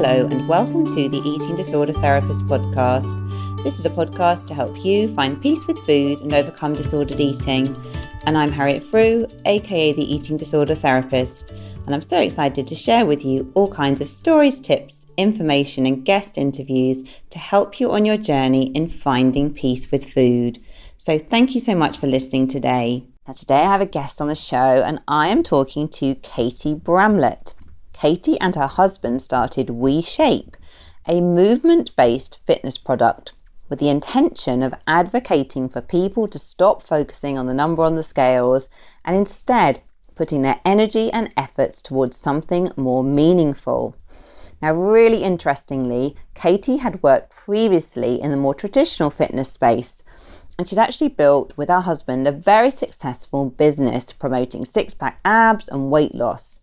Hello and welcome to the Eating Disorder Therapist podcast. This is a podcast to help you find peace with food and overcome disordered eating. And I'm Harriet Frew, aka the Eating Disorder Therapist. And I'm so excited to share with you all kinds of stories, tips, information and guest interviews to help you on your journey in finding peace with food. So thank you so much for listening today. Now today I have a guest on the show and I am talking to Katie Bramlett. Katie and her husband started WeShape, a movement-based fitness product with the intention of advocating for people to stop focusing on the number on the scales and instead putting their energy and efforts towards something more meaningful. Now, really interestingly, Katie had worked previously in the more traditional fitness space, and she'd actually built with her husband a very successful business promoting six-pack abs and weight loss.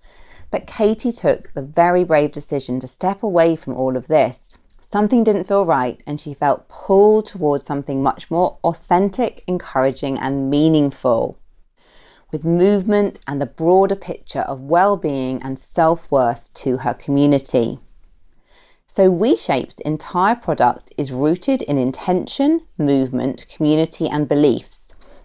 But Katie took the very brave decision to step away from all of this. Something didn't feel right and she felt pulled towards something much more authentic, encouraging and meaningful, with movement and the broader picture of well-being and self-worth to her community. So WeShape's entire product is rooted in intention, movement, community and beliefs.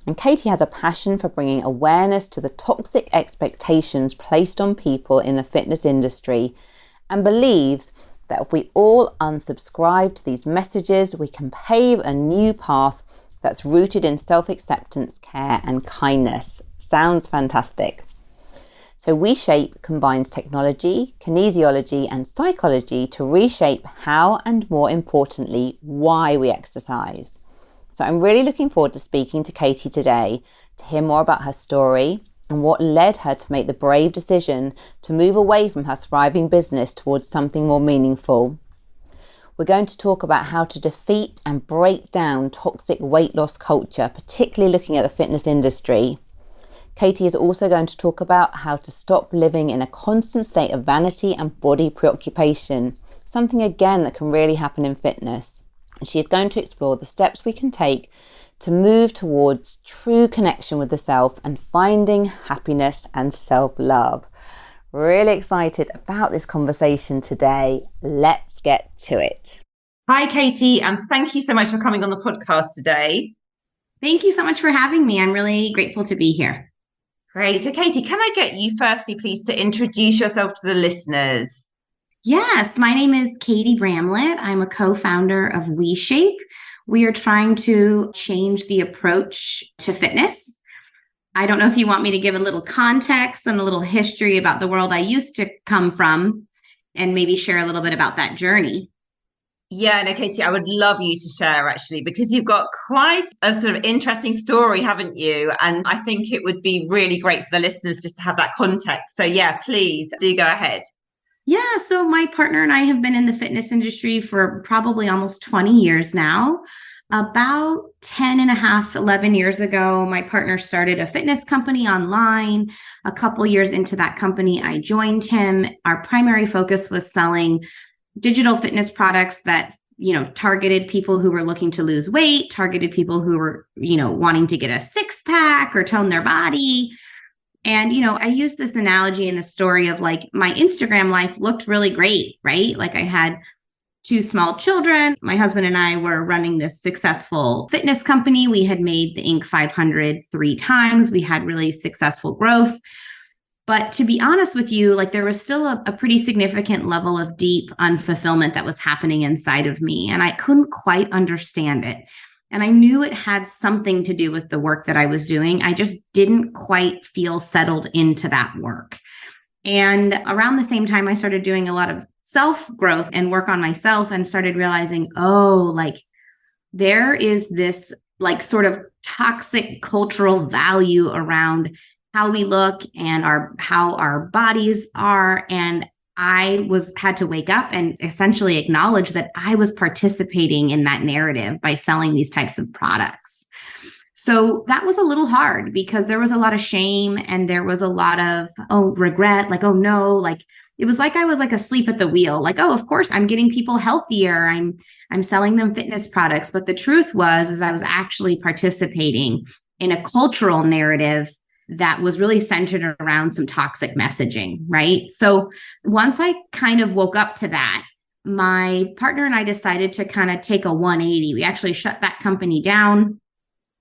And Katie has a passion for bringing awareness to the toxic expectations placed on people in the fitness industry and believes that if we all unsubscribe to these messages, we can pave a new path that's rooted in self-acceptance, care and kindness. Sounds fantastic. So WeShape combines technology, kinesiology and psychology to reshape how and, more importantly, why we exercise. So I'm really looking forward to speaking to Katie today to hear more about her story and what led her to make the brave decision to move away from her thriving business towards something more meaningful. We're going to talk about how to defeat and break down toxic weight loss culture, particularly looking at the fitness industry. Katie is also going to talk about how to stop living in a constant state of vanity and body preoccupation, something again that can really happen in fitness. And she's going to explore the steps we can take to move towards true connection with the self and finding happiness and self-love. Really excited about this conversation today. Let's get to it. Hi, Katie, and thank you so much for coming on the podcast today. Thank you so much for having me. I'm really grateful to be here. Great. So, Katie, can I get you firstly, please, to introduce yourself to the listeners? Yes, my name is Katie Bramlett. I'm a co-founder of WeShape. We are trying to change the approach to fitness. I don't know if you want me to give a little context and a little history about the world I used to come from and maybe share a little bit about that journey. Yeah, no, Katie, I would love you to share actually, because you've got quite a sort of interesting story, haven't you? And I think it would be really great for the listeners just to have that context. So yeah, please do go ahead. Yeah, so my partner and I have been in the fitness industry for probably almost 20 years now. About 10 and a half, 11 years ago, my partner started a fitness company online. A couple years into that company, I joined him. Our primary focus was selling digital fitness products that, targeted people who were looking to lose weight, targeted people who were, wanting to get a six pack or tone their body. And, I use this analogy in the story of like my Instagram life looked really great, right? Like I had two small children. My husband and I were running this successful fitness company. We had made the Inc. 500 3 times. We had really successful growth. But to be honest with you, like there was still a pretty significant level of deep unfulfillment that was happening inside of me. And I couldn't quite understand it. And I knew it had something to do with the work that I was doing. I just didn't quite feel settled into that work. And around the same time, I started doing a lot of self-growth and work on myself and started realizing, there is this like sort of toxic cultural value around how we look and how our bodies are. And I had to wake up and essentially acknowledge that I was participating in that narrative by selling these types of products. So that was a little hard because there was a lot of shame and there was a lot of, regret, like, oh no, like it was like I was like asleep at the wheel. Like, oh, of course I'm getting people healthier. I'm selling them fitness products. But the truth is I was actually participating in a cultural narrative that was really centered around some toxic messaging, right? So once I kind of woke up to that, my partner and I decided to kind of take a 180. We actually shut that company down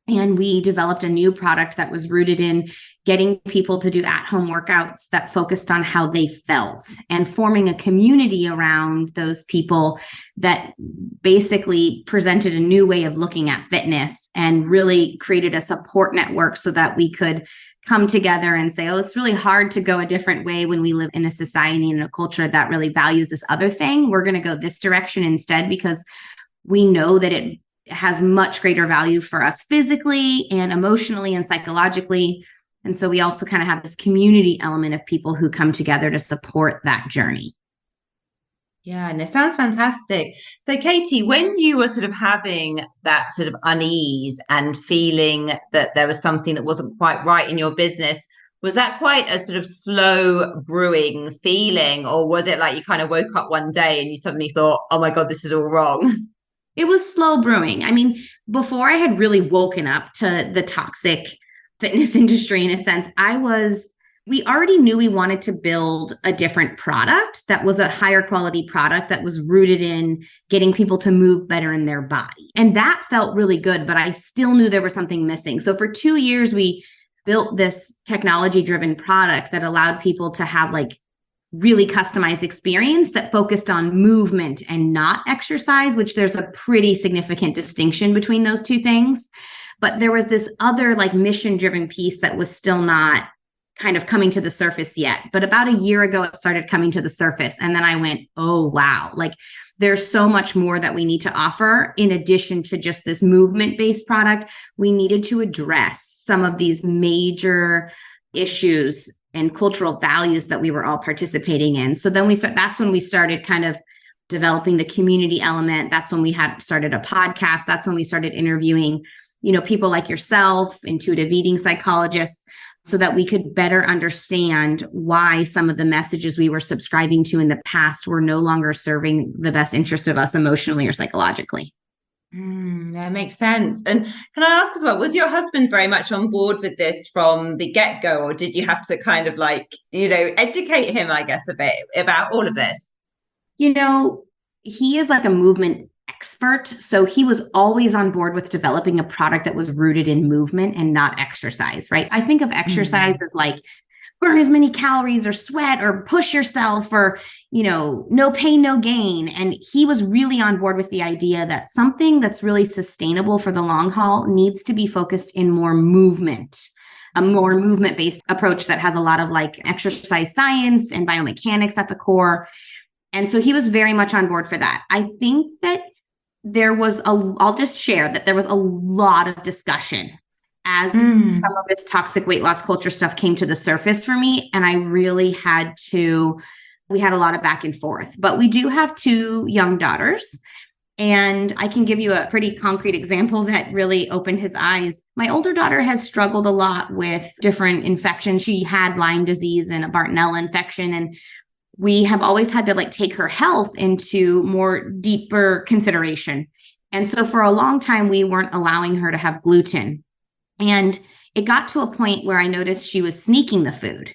and we developed a new product that was rooted in getting people to do at-home workouts that focused on how they felt and forming a community around those people that basically presented a new way of looking at fitness and really created a support network so that we could come together and say, oh, it's really hard to go a different way when we live in a society and a culture that really values this other thing. We're going to go this direction instead because we know that it has much greater value for us physically and emotionally and psychologically. And so we also kind of have this community element of people who come together to support that journey. Yeah, and it sounds fantastic. So, Katie, when you were sort of having that sort of unease and feeling that there was something that wasn't quite right in your business, was that quite a sort of slow brewing feeling? Or was it like you kind of woke up one day and you suddenly thought, oh my God, this is all wrong? It was slow brewing. I mean, before I had really woken up to the toxic fitness industry, in a sense, we already knew we wanted to build a different product that was a higher quality product that was rooted in getting people to move better in their body. And that felt really good, but I still knew there was something missing. So for 2 years, we built this technology-driven product that allowed people to have like really customized experience that focused on movement and not exercise, which there's a pretty significant distinction between those two things. But there was this other like mission-driven piece that was still not kind of coming to the surface yet. But about a year ago, it started coming to the surface. And then I went, oh, wow, like there's so much more that we need to offer in addition to just this movement-based product. We needed to address some of these major issues and cultural values that we were all participating in. So then that's when we started kind of developing the community element. That's when we had started a podcast. That's when we started interviewing, people like yourself, intuitive eating psychologists, so that we could better understand why some of the messages we were subscribing to in the past were no longer serving the best interest of us emotionally or psychologically. That makes sense. And can I ask as well, was your husband very much on board with this from the get-go, or did you have to kind of like, educate him, I guess, a bit about all of this? He is like a movement expert. So he was always on board with developing a product that was rooted in movement and not exercise, right? I think of exercise as like burn as many calories or sweat or push yourself or, no pain, no gain. And he was really on board with the idea that something that's really sustainable for the long haul needs to be focused in more movement, a more movement-based approach that has a lot of like exercise science and biomechanics at the core. And so he was very much on board for that. I think that I'll just share that there was a lot of discussion as some of this toxic weight loss culture stuff came to the surface for me. And I really we had a lot of back and forth, but we do have 2 young daughters. And I can give you a pretty concrete example that really opened his eyes. My older daughter has struggled a lot with different infections. She had Lyme disease and a Bartonella infection. And we have always had to like take her health into more deeper consideration. And so for a long time, we weren't allowing her to have gluten. And it got to a point where I noticed she was sneaking the food.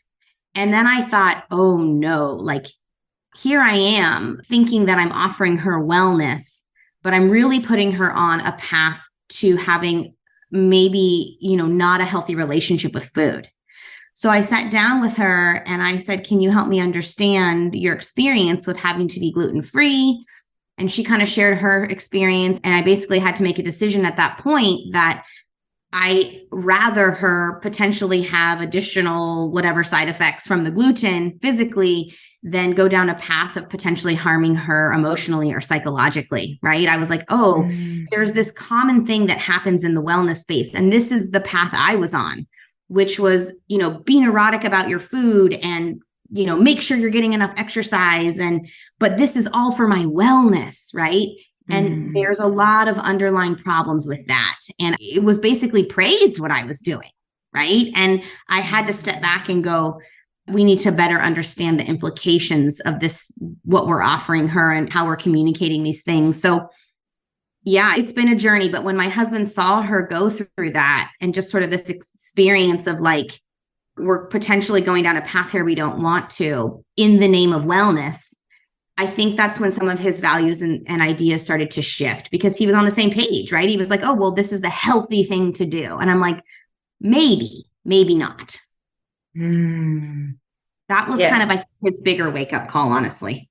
And then I thought, oh no, like here I am thinking that I'm offering her wellness, but I'm really putting her on a path to having maybe, not a healthy relationship with food. So I sat down with her and I said, can you help me understand your experience with having to be gluten-free? And she kind of shared her experience. And I basically had to make a decision at that point that I rather her potentially have additional whatever side effects from the gluten physically than go down a path of potentially harming her emotionally or psychologically, right? I was like, there's this common thing that happens in the wellness space. And this is the path I was on, which was, be neurotic about your food and, make sure you're getting enough exercise. But this is all for my wellness, right? And there's a lot of underlying problems with that. And it was basically praised what I was doing, right? And I had to step back and go, we need to better understand the implications of this, what we're offering her and how we're communicating these things. So yeah, it's been a journey. But when my husband saw her go through that and just sort of this experience of like, we're potentially going down a path here we don't want to in the name of wellness, I think that's when some of his values and ideas started to shift, because he was on the same page, right? He was like, oh, well, this is the healthy thing to do. And I'm like, maybe not. That was kind of his bigger wake up call, honestly.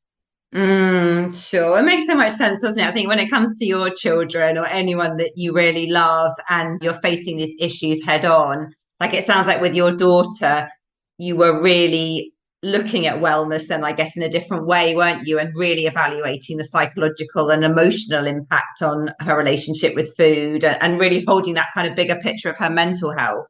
Sure. It makes so much sense, doesn't it? I think when it comes to your children or anyone that you really love and you're facing these issues head on, like it sounds like with your daughter, you were really looking at wellness then, I guess, in a different way, weren't you? And really evaluating the psychological and emotional impact on her relationship with food and really holding that kind of bigger picture of her mental health.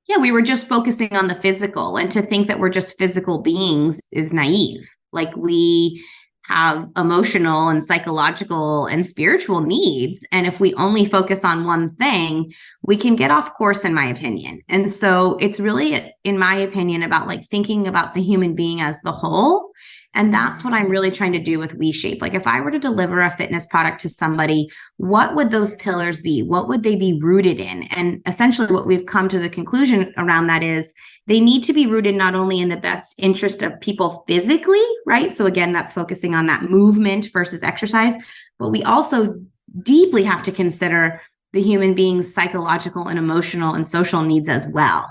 Yeah, we were just focusing on the physical, and to think that we're just physical beings is naive. Like, we have emotional and psychological and spiritual needs. And if we only focus on one thing, we can get off course, in my opinion. And so it's really, in my opinion, about like thinking about the human being as the whole. And that's what I'm really trying to do with WeShape. Like, if I were to deliver a fitness product to somebody, what would those pillars be? What would they be rooted in? And essentially what we've come to the conclusion around that is they need to be rooted not only in the best interest of people physically, right? So again, that's focusing on that movement versus exercise, but we also deeply have to consider the human being's psychological and emotional and social needs as well.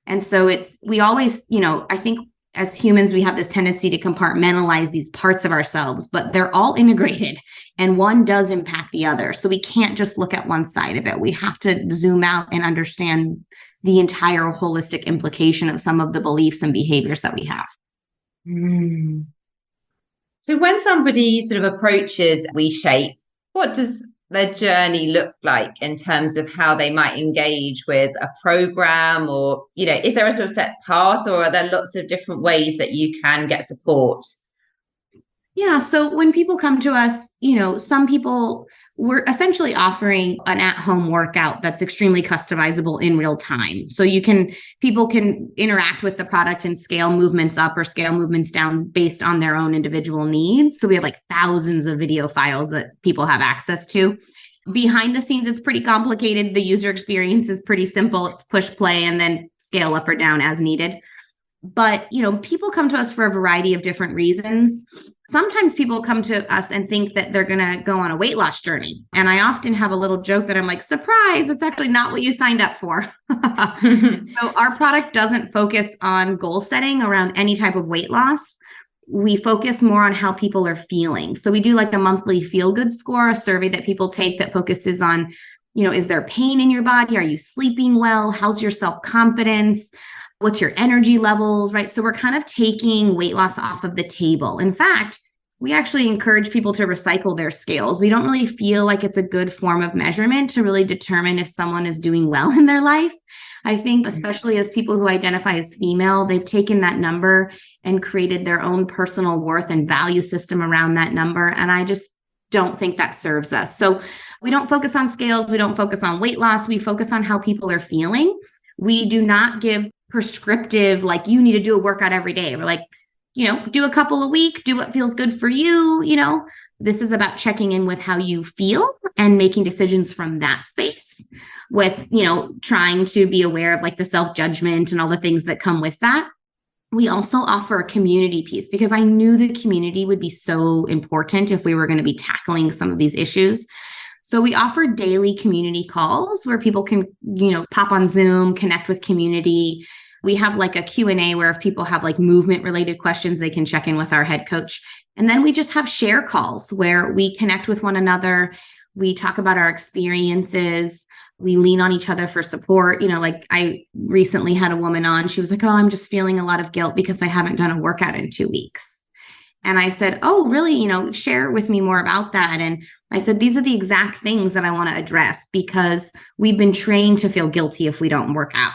And so we always, I think as humans, we have this tendency to compartmentalize these parts of ourselves, but they're all integrated and one does impact the other. So we can't just look at one side of it. We have to zoom out and understand the entire holistic implication of some of the beliefs and behaviors that we have. So when somebody sort of approaches WeShape, what does their journey look like in terms of how they might engage with a program, or, is there a sort of set path, or are there lots of different ways that you can get support? Yeah. So when people come to us, some people, we're essentially offering an at-home workout that's extremely customizable in real time. So people can interact with the product and scale movements up or scale movements down based on their own individual needs. So we have like thousands of video files that people have access to. Behind the scenes, it's pretty complicated. The user experience is pretty simple. It's push play and then scale up or down as needed. But, people come to us for a variety of different reasons. Sometimes people come to us and think that they're going to go on a weight loss journey. And I often have a little joke that I'm like, surprise, it's actually not what you signed up for. So our product doesn't focus on goal setting around any type of weight loss. We focus more on how people are feeling. So we do like a monthly feel good score, a survey that people take that focuses on, is there pain in your body? Are you sleeping well? How's your self-confidence? What's your energy levels, right? So we're kind of taking weight loss off of the table. In fact, we actually encourage people to recycle their scales. We don't really feel like it's a good form of measurement to really determine if someone is doing well in their life. I think especially as people who identify as female, they've taken that number and created their own personal worth and value system around that number. And I just don't think that serves us. So we don't focus on scales. We don't focus on weight loss. We focus on how people are feeling. We do not give prescriptive, like you need to do a workout every day. We're like, do a couple a week, do what feels good for you. This is about checking in with how you feel and making decisions from that space with, trying to be aware of like the self-judgment and all the things that come with that. We also offer a community piece because I knew the community would be so important if we were going to be tackling some of these issues. So we offer daily community calls where people can, pop on Zoom, connect with community. We have like a Q&A where if people have like movement related questions, they can check in with our head coach. And then we just have share calls where we connect with one another. We talk about our experiences. We lean on each other for support. Like I recently had a woman on, she was like, oh, I'm just feeling a lot of guilt because I haven't done a workout in 2 weeks. And I said, oh, really? Share with me more about that. And I said, these are the exact things that I want to address because we've been trained to feel guilty if we don't work out.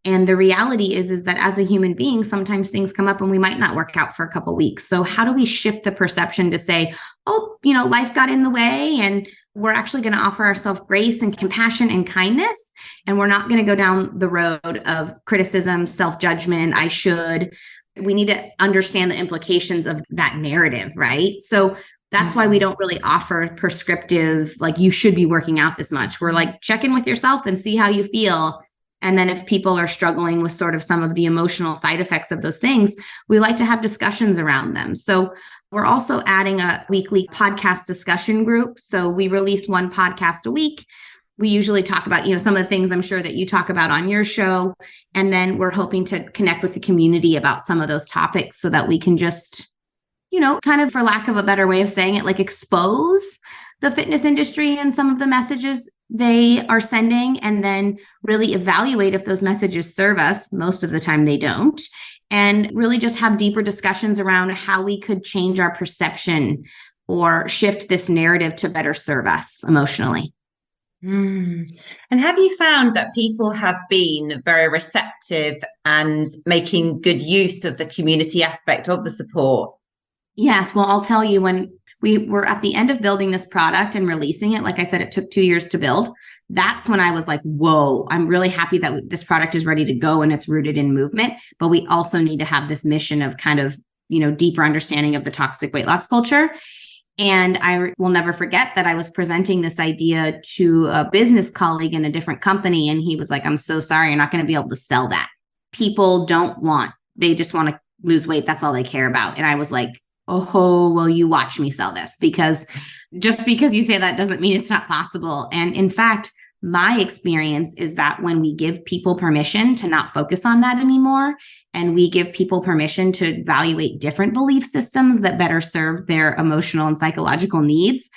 And the reality is that as a human being, sometimes things come up and we might not work out for a couple of weeks. So how do we shift the perception to say, oh, life got in the way and we're actually going to offer ourselves grace and compassion and kindness. And we're not going to go down the road of criticism, self-judgment, I should. We need to understand the implications of that narrative, right? So that's why we don't really offer prescriptive, like you should be working out this much. We're like, check in with yourself and see how you feel. And then if people are struggling with sort of some of the emotional side effects of those things, we like to have discussions around them. So We're also adding a weekly podcast discussion group. So we release one podcast a week. We usually talk about, some of the things I'm sure that you talk about on your show. And then we're hoping to connect with the community about some of those topics so that we can just, kind of, for lack of a better way of saying it, like expose the fitness industry and some of the messages they are sending, and then really evaluate if those messages serve us. Most of the time they don't. And really just have deeper discussions around how we could change our perception or shift this narrative to better serve us emotionally. And have you found that people have been very receptive and making good use of the community aspect of the support? Yes. Well, I'll tell you, when we were at the end of building this product and releasing it, like I said, it took 2 years to build. That's when I was like, whoa, I'm really happy that this product is ready to go and it's rooted in movement. But we also need to have this mission of kind of, deeper understanding of the toxic weight loss culture. And I will never forget that I was presenting this idea to a business colleague in a different company. And he was like, I'm so sorry, you're not going to be able to sell that. People they just want to lose weight. That's all they care about. And I was like, oh, well, you watch me sell this, because just because you say that doesn't mean it's not possible. And in fact, my experience is that when we give people permission to not focus on that anymore, and we give people permission to evaluate different belief systems that better serve their emotional and psychological needs,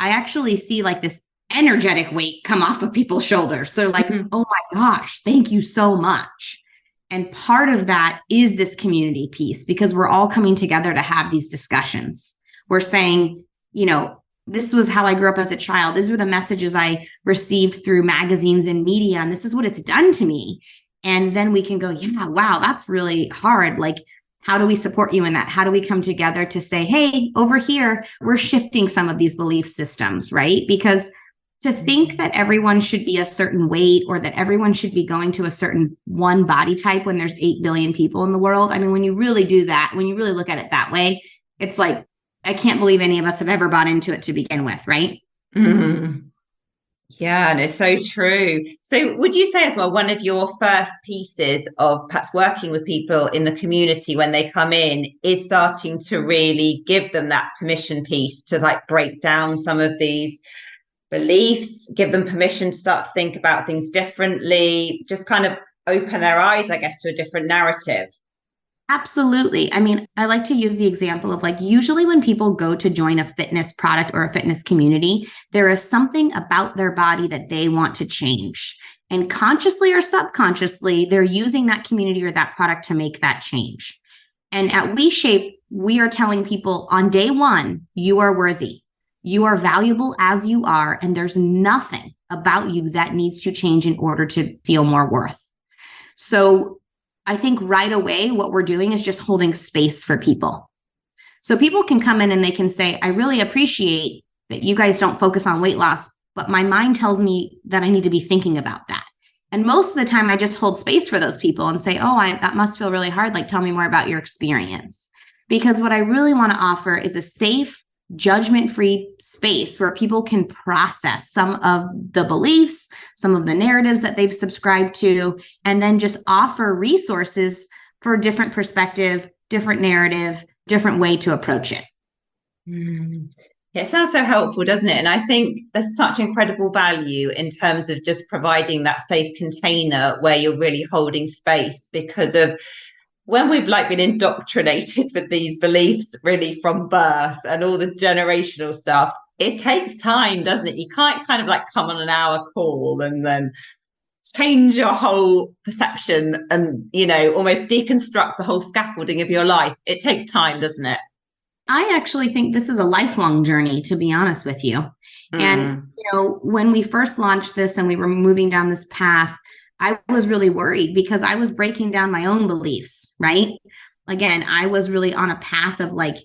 I actually see like this energetic weight come off of people's shoulders. They're like, oh my gosh, thank you so much. And part of that is this community piece, because we're all coming together to have these discussions. We're saying, this was how I grew up as a child. These were the messages I received through magazines and media, and this is what it's done to me. And then we can go, yeah, wow, that's really hard. Like, how do we support you in that? How do we come together to say, hey, over here, we're shifting some of these belief systems, right? Because to think that everyone should be a certain weight, or that everyone should be going to a certain one body type when there's 8 billion people in the world. I mean, when you really do that, when you really look at it that way, it's like, I can't believe any of us have ever bought into it to begin with, right? Mm-hmm. Yeah, and it's so true. So would you say as well, one of your first pieces of perhaps working with people in the community when they come in is starting to really give them that permission piece to like break down some of these beliefs, give them permission to start to think about things differently, just kind of open their eyes, I guess, to a different narrative? Absolutely. I mean, I like to use the example of like, usually when people go to join a fitness product or a fitness community, there is something about their body that they want to change. And consciously or subconsciously, they're using that community or that product to make that change. And at WeShape, we are telling people on day one, you are worthy. You are valuable as you are, and there's nothing about you that needs to change in order to feel more worth. So I think right away, what we're doing is just holding space for people. So people can come in and they can say, I really appreciate that you guys don't focus on weight loss, but my mind tells me that I need to be thinking about that. And most of the time, I just hold space for those people and say, that must feel really hard. Like, tell me more about your experience. Because what I really want to offer is a safe, judgment-free space where people can process some of the beliefs, some of the narratives that they've subscribed to, and then just offer resources for a different perspective, different narrative, different way to approach it. Yeah, it sounds so helpful, doesn't it? And I think there's such incredible value in terms of just providing that safe container where you're really holding space, because of when we've like been indoctrinated with these beliefs really from birth and all the generational stuff, it takes time, doesn't it? You can't kind of like come on an hour call and then change your whole perception and, almost deconstruct the whole scaffolding of your life. It takes time, doesn't it? I actually think this is a lifelong journey, to be honest with you. And, when we first launched this and we were moving down this path, I was really worried because I was breaking down my own beliefs, right? Again, I was really on a path of like,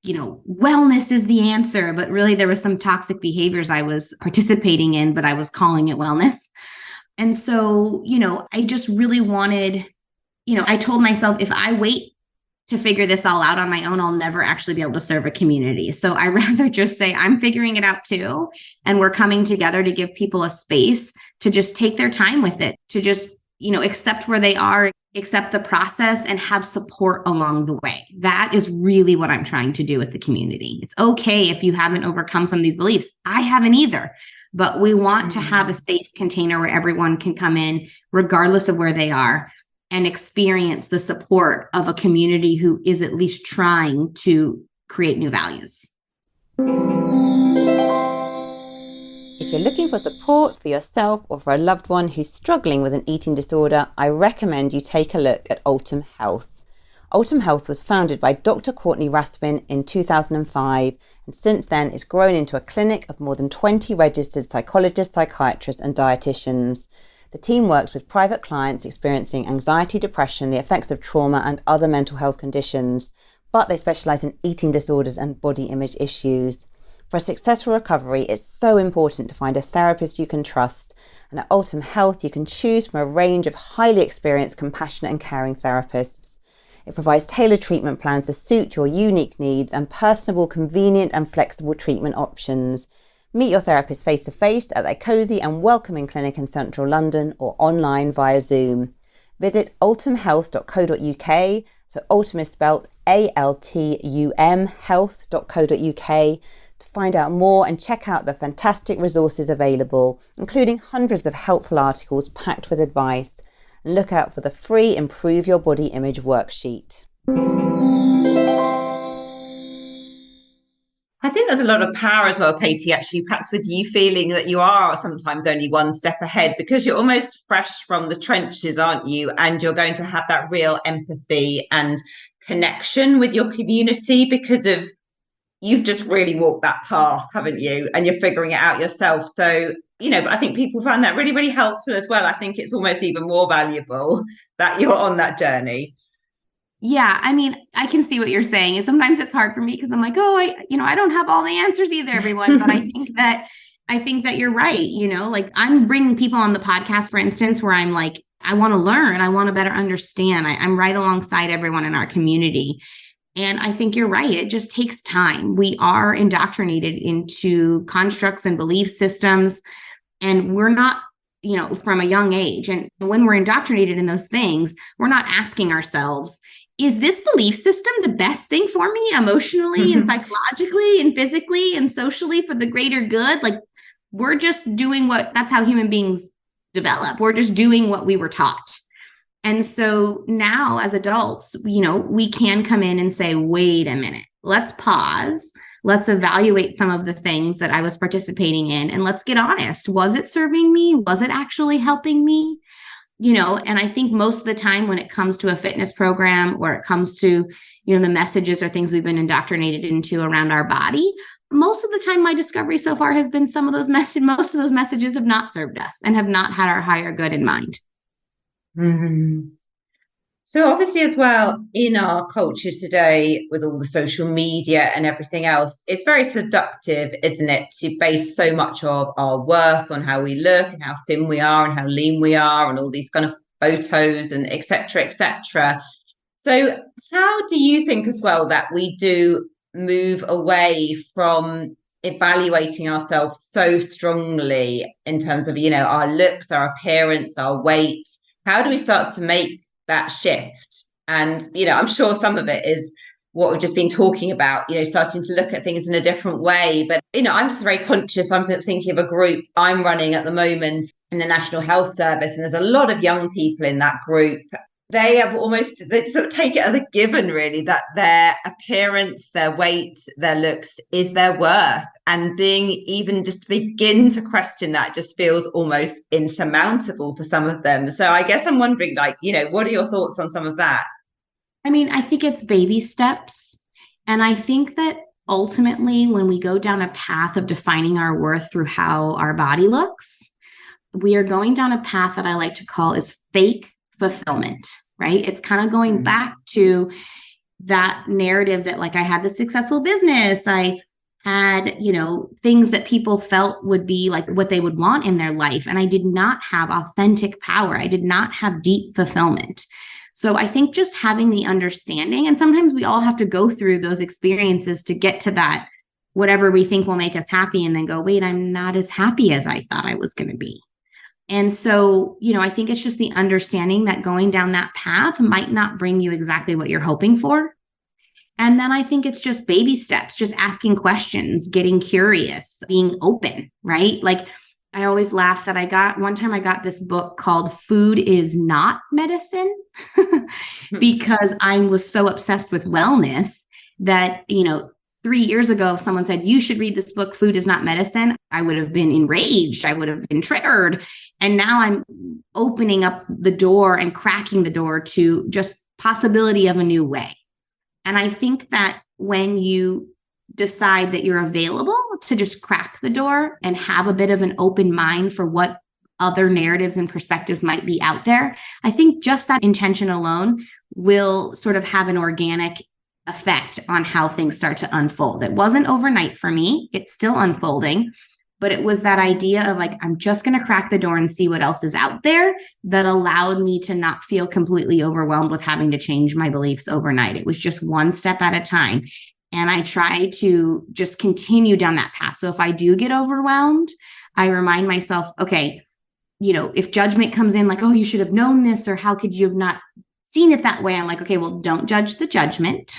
wellness is the answer, but really there was some toxic behaviors I was participating in, but I was calling it wellness. And so, I just really wanted, I told myself, if I wait to figure this all out on my own, I'll never actually be able to serve a community. So I rather just say, I'm figuring it out too. And we're coming together to give people a space to just take their time with it, to just, accept where they are, accept the process, and have support along the way. That is really what I'm trying to do with the community. It's okay if you haven't overcome some of these beliefs. I haven't either, but we want to have a safe container where everyone can come in, regardless of where they are, and experience the support of a community who is at least trying to create new values. If you're looking for support for yourself or for a loved one who's struggling with an eating disorder, I recommend you take a look at Ultim Health. Ultim Health was founded by Dr. Courtney Raspin in 2005, and since then it's grown into a clinic of more than 20 registered psychologists, psychiatrists and dietitians. The team works with private clients experiencing anxiety, depression, the effects of trauma and other mental health conditions, but they specialise in eating disorders and body image issues. For a successful recovery, it's so important to find a therapist you can trust, and at Ultim Health you can choose from a range of highly experienced, compassionate and caring therapists. It provides tailored treatment plans to suit your unique needs and personable, convenient and flexible treatment options. Meet your therapist face-to-face at their cosy and welcoming clinic in central London or online via Zoom. Visit ultimhealth.co.uk, so Ultim is spelled ALTUM health.co.uk, to find out more and check out the fantastic resources available, including hundreds of helpful articles packed with advice. And look out for the free Improve Your Body Image worksheet. I think there's a lot of power as well, Katie, actually, perhaps with you feeling that you are sometimes only one step ahead, because you're almost fresh from the trenches, aren't you? And you're going to have that real empathy and connection with your community because of you've just really walked that path, haven't you? And you're figuring it out yourself. So, I think people find that really, really helpful as well. I think it's almost even more valuable that you're on that journey. Yeah, I mean, I can see what you're saying. And sometimes it's hard for me because I'm like, I don't have all the answers either, everyone. But I think that you're right. Like I'm bringing people on the podcast, for instance, where I'm like, I want to learn, I want to better understand. I'm right alongside everyone in our community. And I think you're right. It just takes time. We are indoctrinated into constructs and belief systems, and we're not, from a young age. And when we're indoctrinated in those things, we're not asking ourselves, is this belief system the best thing for me emotionally and psychologically and physically and socially for the greater good? Like we're just doing that's how human beings develop. We're just doing what we were taught. And so now as adults, we can come in and say, wait a minute, let's pause. Let's evaluate some of the things that I was participating in. And let's get honest. Was it serving me? Was it actually helping me? And I think most of the time when it comes to a fitness program or it comes to, the messages or things we've been indoctrinated into around our body, most of the time my discovery so far has been most of those messages have not served us and have not had our higher good in mind. Mm-hmm. So obviously as well, in our culture today, with all the social media and everything else, it's very seductive, isn't it, to base so much of our worth on how we look and how thin we are and how lean we are and all these kind of photos and et cetera, et cetera. So how do you think as well that we do move away from evaluating ourselves so strongly in terms of, our looks, our appearance, our weight? How do we start to make that shift? And I'm sure some of it is what we've just been talking about, starting to look at things in a different way. But I'm just very conscious. I'm thinking of a group I'm running at the moment in the National Health Service, and there's a lot of young people in that group. They sort of take it as a given, really, that their appearance, their weight, their looks is their worth. And being even just begin to question that just feels almost insurmountable for some of them. So I guess I'm wondering, what are your thoughts on some of that? I mean, I think it's baby steps. And I think that ultimately, when we go down a path of defining our worth through how our body looks, we are going down a path that I like to call is fake fulfillment, right? It's kind of going back to that narrative that like I had the successful business, I had, things that people felt would be like what they would want in their life. And I did not have authentic power. I did not have deep fulfillment. So I think just having the understanding, and sometimes we all have to go through those experiences to get to that, whatever we think will make us happy, and then go, wait, I'm not as happy as I thought I was going to be. And so, I think it's just the understanding that going down that path might not bring you exactly what you're hoping for. And then I think it's just baby steps, just asking questions, getting curious, being open, right? Like I always laugh that one time I got this book called Food is Not Medicine because I was so obsessed with wellness that, 3 years ago, if someone said, you should read this book, Food is Not Medicine, I would have been enraged. I would have been triggered. And now I'm opening up the door and cracking the door to just possibility of a new way. And I think that when you decide that you're available to just crack the door and have a bit of an open mind for what other narratives and perspectives might be out there, I think just that intention alone will sort of have an organic effect on how things start to unfold. It wasn't overnight for me. It's still unfolding, but it was that idea of like, I'm just going to crack the door and see what else is out there that allowed me to not feel completely overwhelmed with having to change my beliefs overnight. It was just one step at a time. And I try to just continue down that path. So if I do get overwhelmed, I remind myself, okay, if judgment comes in like, oh, you should have known this, or how could you have not seen it that way? I'm like, okay, well, don't judge the judgment.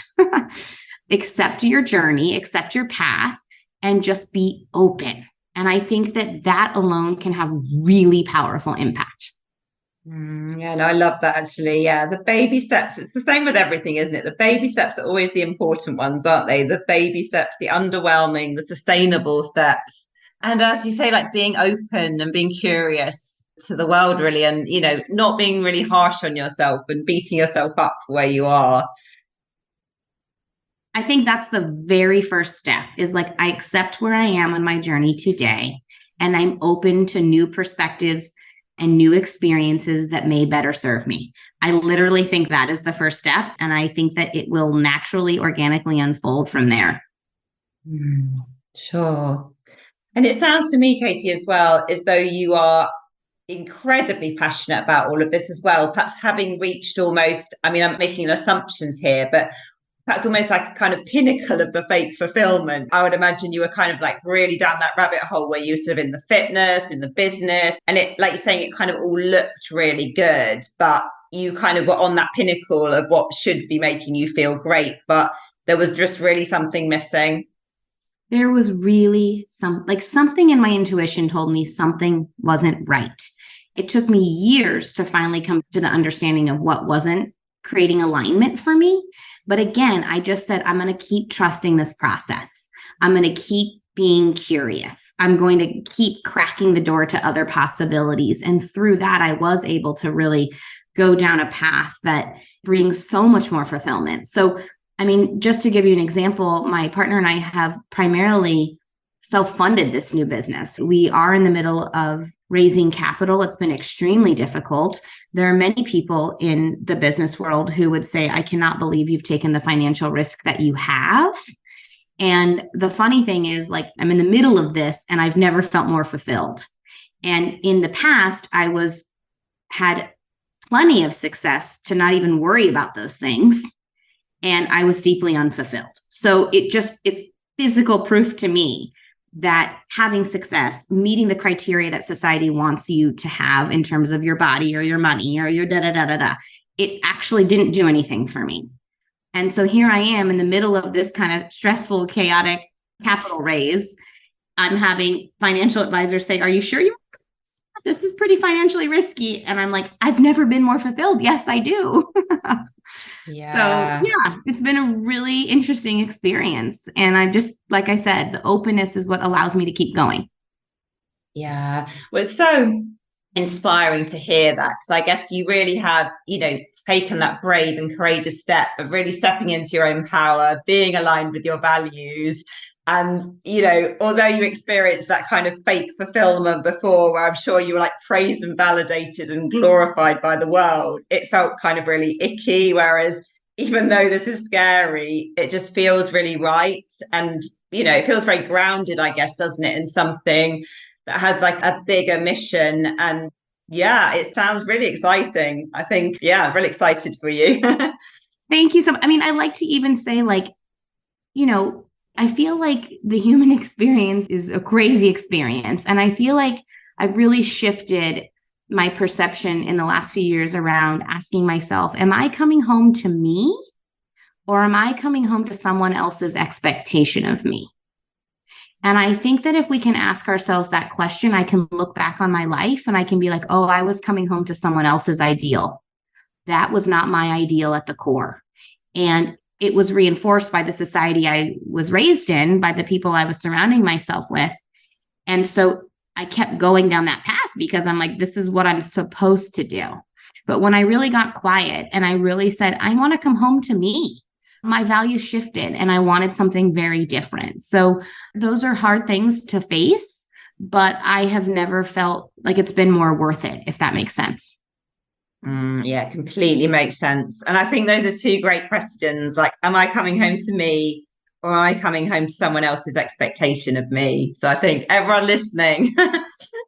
Accept your journey, accept your path, and just be open. And I think that alone can have really powerful impact. Yeah, no, I love that actually. Yeah, the baby steps, it's the same with everything, isn't it? The baby steps are always the important ones, aren't they? The baby steps, the underwhelming, the sustainable steps. And as you say, like being open and being curious to the world, really, and, not being really harsh on yourself and beating yourself up where you are. I think that's the very first step is like, I accept where I am on my journey today, and I'm open to new perspectives and new experiences that may better serve me. I literally think that is the first step. And I think that it will naturally, organically unfold from there. Sure. And it sounds to me, Katie, as well, as though you are incredibly passionate about all of this as well, perhaps having reached almost, I mean, I'm making assumptions here, but perhaps almost like a kind of pinnacle of the fake fulfillment. I would imagine you were kind of like really down that rabbit hole where you were sort of in the fitness, in the business, and it, like you're saying, it kind of all looked really good, but you kind of were on that pinnacle of what should be making you feel great, but there was just really something missing. There was really something in my intuition told me something wasn't right. It took me years to finally come to the understanding of what wasn't creating alignment for me. But again, I just said, I'm going to keep trusting this process. I'm going to keep being curious. I'm going to keep cracking the door to other possibilities. And through that, I was able to really go down a path that brings so much more fulfillment. So, I mean, just to give you an example, my partner and I have primarily self-funded this new business. We are in the middle of raising capital. It's been extremely difficult. There are many people in the business world who would say, I cannot believe you've taken the financial risk that you have. And the funny thing is, like, I'm in the middle of this and I've never felt more fulfilled. And in the past, had plenty of success to not even worry about those things. And I was deeply unfulfilled. So it's physical proof to me that having success, meeting the criteria that society wants you to have in terms of your body or your money or your it actually didn't do anything for me. And so here I am in the middle of this kind of stressful, chaotic capital raise. I'm having financial advisors say, are you sure this is pretty financially risky? And I'm like, I've never been more fulfilled. Yes, I do. Yeah. So yeah, it's been a really interesting experience. And I'm just, like I said, the openness is what allows me to keep going. Yeah. Well, it's so inspiring to hear that, because I guess you really have, taken that brave and courageous step of really stepping into your own power, being aligned with your values. And, although you experienced that kind of fake fulfillment before, where I'm sure you were like praised and validated and glorified by the world, it felt kind of really icky. Whereas even though this is scary, it just feels really right. And, it feels very grounded, I guess, doesn't it, in something that has like a bigger mission. And yeah, it sounds really exciting. I think, yeah, I'm really excited for you. Thank you so much. I mean, I like to even say, like, I feel like the human experience is a crazy experience. And I feel like I've really shifted my perception in the last few years around asking myself, am I coming home to me, or am I coming home to someone else's expectation of me? And I think that if we can ask ourselves that question, I can look back on my life and I can be like, oh, I was coming home to someone else's ideal. That was not my ideal at the core. And it was reinforced by the society I was raised in, by the people I was surrounding myself with. And so I kept going down that path because I'm like, this is what I'm supposed to do. But when I really got quiet and I really said, I want to come home to me, my values shifted and I wanted something very different. So those are hard things to face, but I have never felt like it's been more worth it, if that makes sense. Yeah, completely makes sense. And I think those are two great questions. Like, am I coming home to me, or am I coming home to someone else's expectation of me? So I think everyone listening,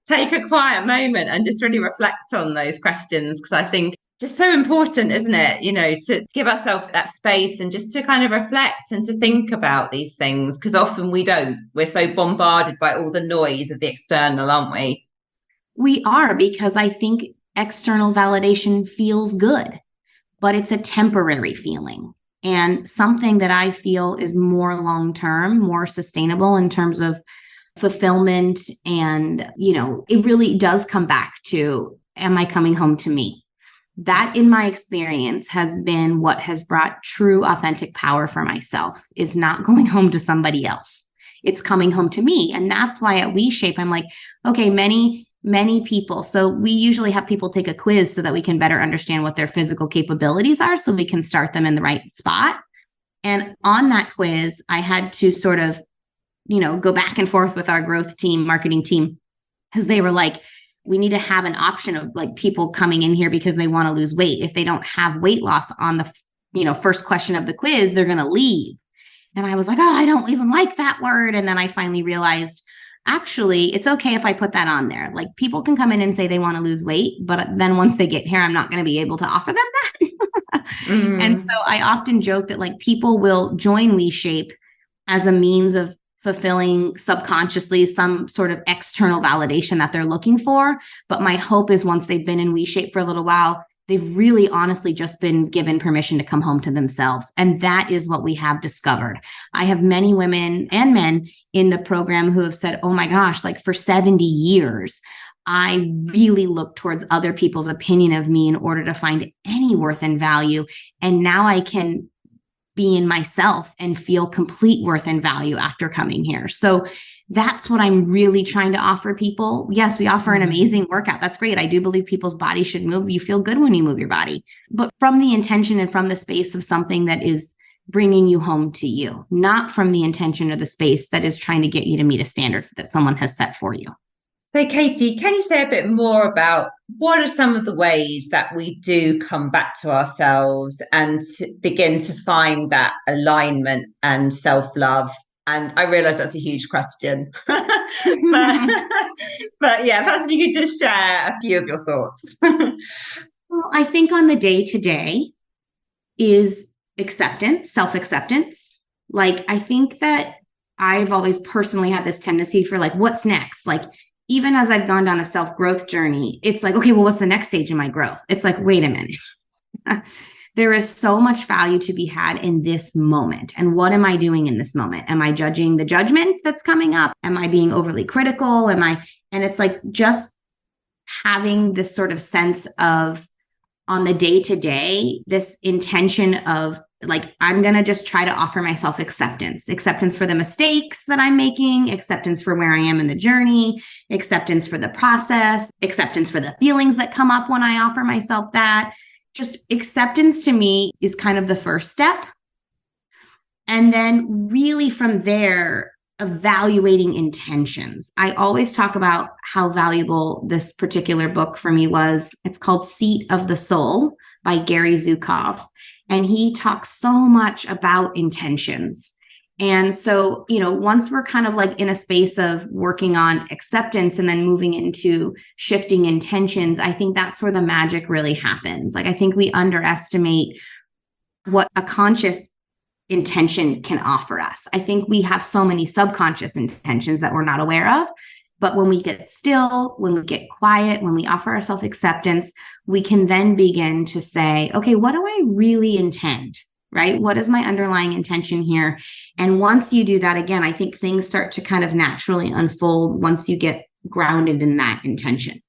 take a quiet moment and just really reflect on those questions, because I think just so important, isn't it? To give ourselves that space and just to kind of reflect and to think about these things, because often we don't. We're so bombarded by all the noise of the external, aren't we? We are, because I think external validation feels good, but it's a temporary feeling and something that I feel is more long-term, more sustainable in terms of fulfillment. And, it really does come back to, am I coming home to me? That, in my experience, has been what has brought true, authentic power for myself, is not going home to somebody else. It's coming home to me. And that's why at WeShape, I'm like, okay, many people. So we usually have people take a quiz so that we can better understand what their physical capabilities are, so we can start them in the right spot. And on that quiz, I had to sort of, go back and forth with our growth team, marketing team, because they were like, we need to have an option of like people coming in here because they want to lose weight. If they don't have weight loss on the, first question of the quiz, they're going to leave. And I was like, oh, I don't even like that word. And then I finally realized, actually, it's okay if I put that on there. Like, people can come in and say they want to lose weight, but then once they get here, I'm not going to be able to offer them that. And so I often joke that like people will join WeShape as a means of fulfilling subconsciously some sort of external validation that they're looking for. But my hope is once they've been in WeShape for a little while, they've really honestly just been given permission to come home to themselves. And that is what we have discovered. I have many women and men in the program who have said, oh my gosh, like for 70 years, I really look towards other people's opinion of me in order to find any worth and value. And now I can be in myself and feel complete worth and value after coming here. So that's what I'm really trying to offer people. Yes, we offer an amazing workout. That's great. I do believe people's bodies should move. You feel good when you move your body, but from the intention and from the space of something that is bringing you home to you, not from the intention or the space that is trying to get you to meet a standard that someone has set for you. So, Katie, can you say a bit more about what are some of the ways that we do come back to ourselves and to begin to find that alignment and self-love? And I realize that's a huge question, but yeah, perhaps you could just share a few of your thoughts. Well, I think on the day-to-day is acceptance, self-acceptance. Like, I think that I've always personally had this tendency for like, what's next? Like, even as I've gone down a self-growth journey, it's like, okay, well, what's the next stage in my growth? It's like, wait a minute. There is so much value to be had in this moment. And what am I doing in this moment? Am I judging the judgment that's coming up? Am I being overly critical? And it's like just having this sort of sense of, on the day-to-day, this intention of like, I'm going to just try to offer myself acceptance for the mistakes that I'm making, acceptance for where I am in the journey, acceptance for the process, acceptance for the feelings that come up when I offer myself that. Just acceptance to me is kind of the first step. And then really from there, evaluating intentions. I always talk about how valuable this particular book for me was. It's called Seat of the Soul by Gary Zukov. And he talks so much about intentions. And so, once we're kind of like in a space of working on acceptance and then moving into shifting intentions, I think that's where the magic really happens. Like, I think we underestimate what a conscious intention can offer us. I think we have so many subconscious intentions that we're not aware of. But when we get still, when we get quiet, when we offer ourselves acceptance, we can then begin to say, okay, what do I really intend? Right? What is my underlying intention here? And once you do that, again, I think things start to kind of naturally unfold once you get grounded in that intention.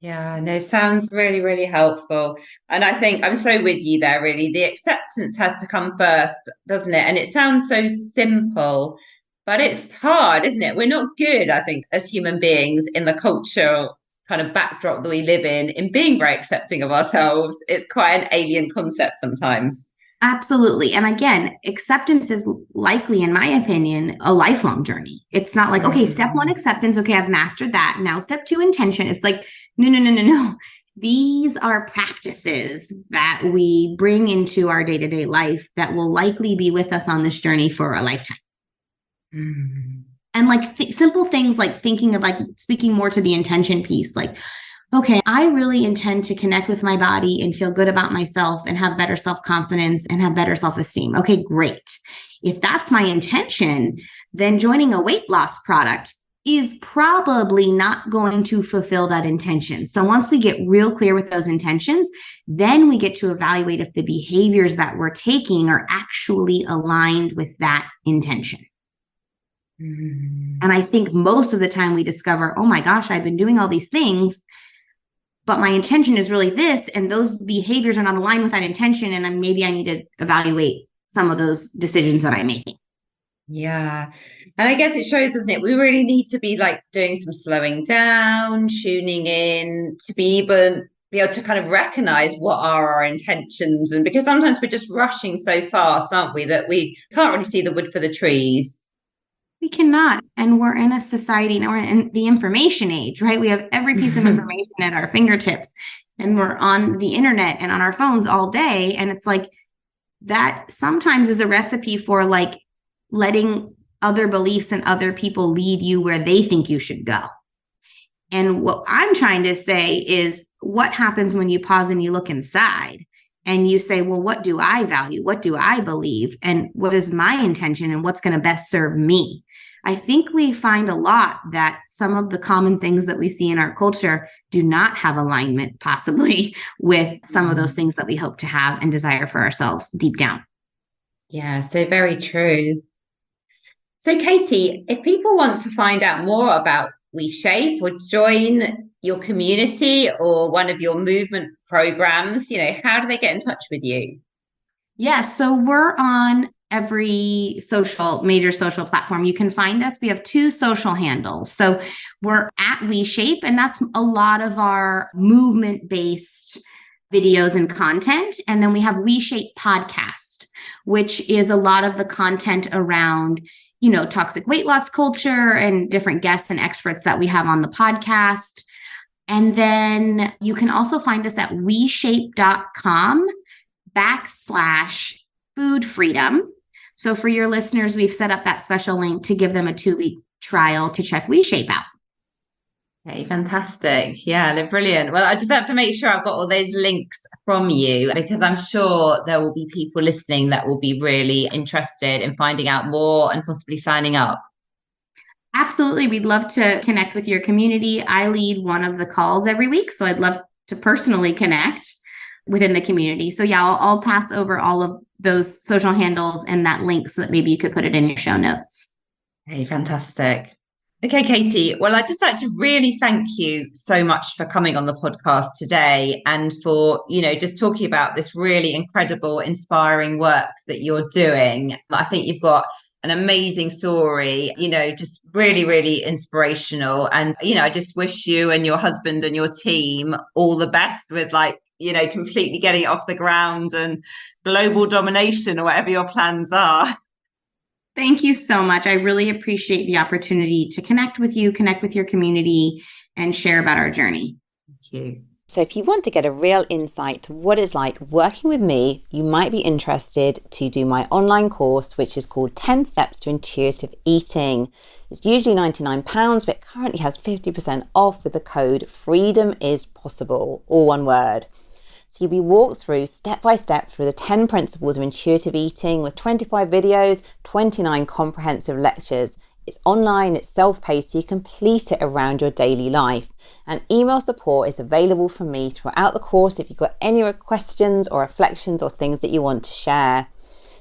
Yeah, no, sounds really, really helpful. And I think I'm so with you there, really. The acceptance has to come first, doesn't it? And it sounds so simple, but it's hard, isn't it? We're not good, I think, as human beings in the cultural kind of backdrop that we live in being very accepting of ourselves. It's quite an alien concept sometimes. Absolutely. And again, acceptance is likely, in my opinion, a lifelong journey. It's not like, okay, step one, acceptance. Okay, I've mastered that. Now, step two, intention. It's like, no. These are practices that we bring into our day-to-day life that will likely be with us on this journey for a lifetime. And like simple things like thinking of like speaking more to the intention piece, like, okay, I really intend to connect with my body and feel good about myself and have better self-confidence and have better self-esteem. Okay, great. If that's my intention, then joining a weight loss product is probably not going to fulfill that intention. So once we get real clear with those intentions, then we get to evaluate if the behaviors that we're taking are actually aligned with that intention. And I think most of the time we discover, oh my gosh, I've been doing all these things, but my intention is really this, and those behaviors are not aligned with that intention. And maybe I need to evaluate some of those decisions that I'm making. Yeah. And I guess it shows, doesn't it? We really need to be like doing some slowing down, tuning in to be able to kind of recognize what are our intentions. And because sometimes we're just rushing so fast, aren't we, that we can't really see the wood for the trees. We cannot. And we're in a society now, we're in the information age, right? We have every piece of information at our fingertips, and we're on the internet and on our phones all day. And it's like that sometimes is a recipe for like letting other beliefs and other people lead you where they think you should go. And what I'm trying to say is what happens when you pause and you look inside and you say, well, what do I value? What do I believe? And what is my intention and what's going to best serve me? I think we find a lot that some of the common things that we see in our culture do not have alignment possibly with some of those things that we hope to have and desire for ourselves deep down. Yeah, so very true. So Katie, if people want to find out more about WeShape or join your community or one of your movement programs, how do they get in touch with you? Yes, so we're on every major social platform. You can find us. We have 2 social handles. So we're at WeShape, and that's a lot of our movement-based videos and content. And then we have WeShape Podcast, which is a lot of the content around toxic weight loss culture and different guests and experts that we have on the podcast. And then you can also find us at WeShape.com/food freedom. So for your listeners, we've set up that special link to give them a 2-week trial to check WeShape out. Okay, fantastic. Yeah, they're brilliant. Well, I just have to make sure I've got all those links from you, because I'm sure there will be people listening that will be really interested in finding out more and possibly signing up. Absolutely. We'd love to connect with your community. I lead one of the calls every week, so I'd love to personally connect within the community. So yeah, I'll pass over all of those social handles and that link so that maybe you could put it in your show notes. Hey, fantastic. Okay, Katie. Well, I'd just like to really thank you so much for coming on the podcast today and for, just talking about this really incredible, inspiring work that you're doing. I think you've got an amazing story, just really, really inspirational. And, I just wish you and your husband and your team all the best with completely getting it off the ground and global domination or whatever your plans are. Thank you so much. I really appreciate the opportunity to connect with you, connect with your community, and share about our journey. Thank you. So if you want to get a real insight to what it's like working with me, you might be interested to do my online course, which is called 10 Steps to Intuitive Eating. It's usually £99, but currently has 50% off with the code Freedom is Possible, all one word. So you'll be walked through step by step through the 10 principles of intuitive eating with 25 videos, 29 comprehensive lectures. It's online, it's self-paced, so you complete it around your daily life. And email support is available from me throughout the course if you've got any questions or reflections or things that you want to share.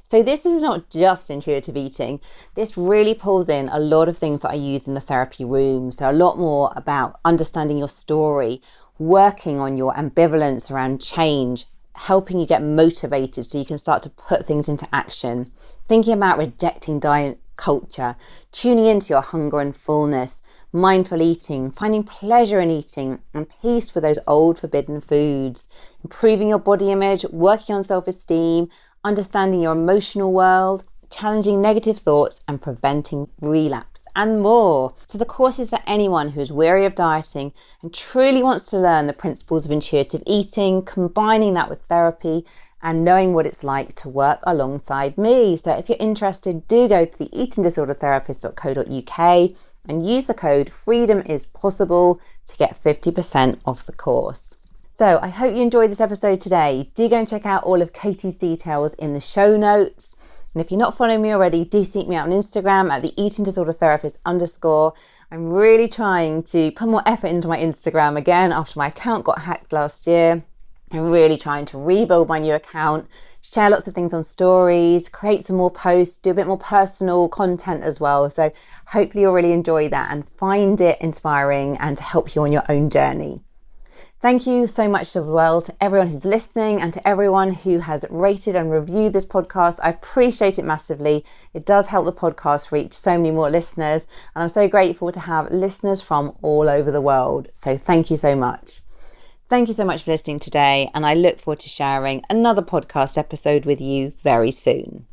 So this is not just intuitive eating. This really pulls in a lot of things that I use in the therapy room. So a lot more about understanding your story, working on your ambivalence around change, helping you get motivated so you can start to put things into action, thinking about rejecting diet culture, tuning into your hunger and fullness, mindful eating, finding pleasure in eating, and peace with those old forbidden foods, improving your body image, working on self-esteem, understanding your emotional world, challenging negative thoughts, and preventing relapse, and more. So the course is for anyone who's weary of dieting and truly wants to learn the principles of intuitive eating, combining that with therapy and knowing what it's like to work alongside me. So if you're interested, do go to the eatingdisordertherapist.co.uk and use the code FREEDOMISPOSSIBLE to get 50% off the course. So I hope you enjoyed this episode today. Do go and check out all of Katie's details in the show notes. And if you're not following me already, do seek me out on Instagram at the eatingdisordertherapist_. I'm really trying to put more effort into my Instagram again after my account got hacked last year. I'm really trying to rebuild my new account, share lots of things on stories, create some more posts, do a bit more personal content as well. So hopefully you'll really enjoy that and find it inspiring and to help you on your own journey. Thank you so much as well to everyone who's listening and to everyone who has rated and reviewed this podcast. I appreciate it massively. It does help the podcast reach so many more listeners. And I'm so grateful to have listeners from all over the world. So thank you so much. Thank you so much for listening today. And I look forward to sharing another podcast episode with you very soon.